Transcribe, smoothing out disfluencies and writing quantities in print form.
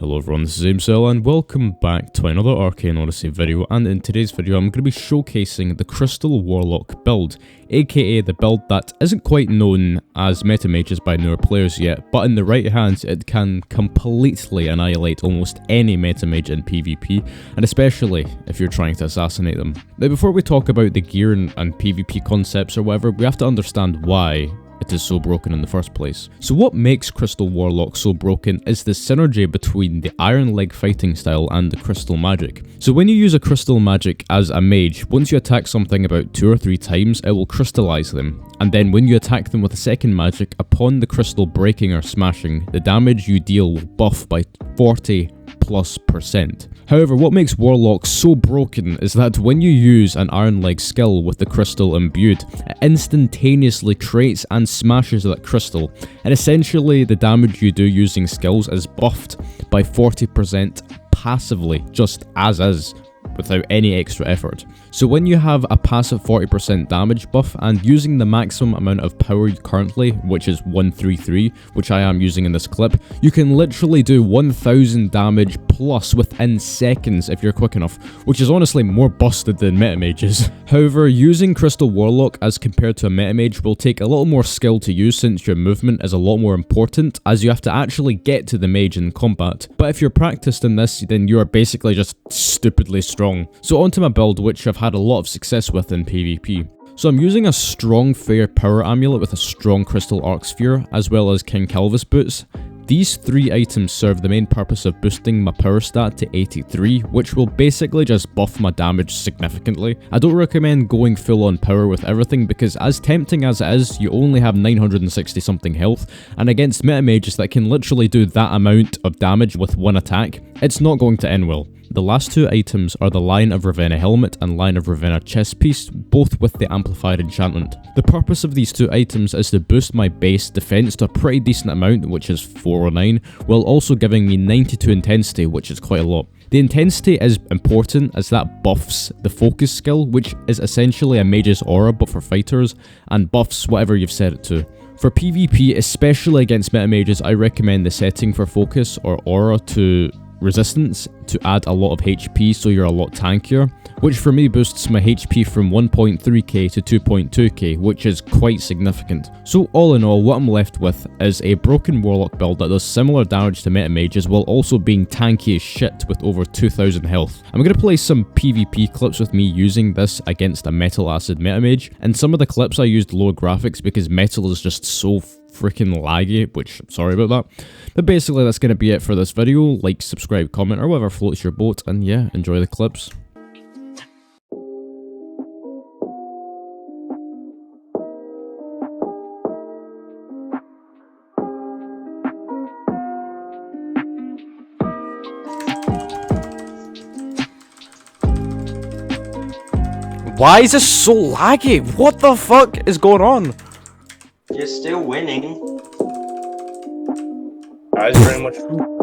Hello everyone, this is Aimsell and welcome back to another Arcane Odyssey video, and in today's video I'm going to be showcasing the Crystal Warlock build, aka the build that isn't quite known as meta mages by newer players yet, but in the right hands it can completely annihilate almost any meta mage in PvP, and especially if you're trying to assassinate them. Now before we talk about the gear and PvP concepts or whatever, we have to understand why it is so broken in the first place. So what makes Crystal Warlock so broken is the synergy between the Iron Leg fighting style and the crystal magic. So when you use a crystal magic as a mage, once you attack something about 2 or 3 times, it will crystallize them. And then when you attack them with a second magic, upon the crystal breaking or smashing, the damage you deal will buff by 40+%. However, what makes Warlock so broken is that when you use an Iron Leg skill with the crystal imbued, it instantaneously creates and smashes that crystal, and essentially the damage you do using skills is buffed by 40% passively, just as is, without any extra effort. So when you have a passive 40% damage buff and using the maximum amount of power currently, which is 133, which I am using in this clip, you can literally do 1000 damage plus within seconds if you're quick enough, which is honestly more busted than meta mages. However, using Crystal Warlock as compared to a meta mage will take a little more skill to use since your movement is a lot more important, as you have to actually get to the mage in combat. But if you're practiced in this, then you are basically just stupidly strong. So onto my build, which I've had a lot of success with in PvP. So I'm using a strong Fair Power Amulet with a strong Crystal Arc Sphere, as well as King Calvis Boots. These 3 items serve the main purpose of boosting my power stat to 83, which will basically just buff my damage significantly. I don't recommend going full on power with everything because as tempting as it is, you only have 960 something health, and against meta mages that can literally do that amount of damage with one attack, it's not going to end well. The last 2 items are the Lion of Ravenna helmet and Lion of Ravenna chest piece, both with the amplified enchantment. The purpose of these 2 items is to boost my base defense to a pretty decent amount, which is 409, while also giving me 92 intensity, which is quite a lot. The intensity is important as that buffs the focus skill, which is essentially a mage's aura but for fighters, and buffs whatever you've set it to. For PvP, especially against meta mages, I recommend the setting for focus or aura to resistance to add a lot of HP so you're a lot tankier, which for me boosts my HP from 1.3k to 2.2k, which is quite significant. So all in all, what I'm left with is a broken Warlock build that does similar damage to meta mages while also being tanky as shit with over 2000 health. I'm going to play some PvP clips with me using this against a Metal Acid meta mage, and some of the clips I used low graphics because Metal is just so freaking laggy, which sorry about that. But basically that's going to be it for this video. Like, subscribe, comment, or whatever floats your boat, and yeah, enjoy the clips. Why is this so laggy? What the fuck is going on? You're still winning. That is very much true.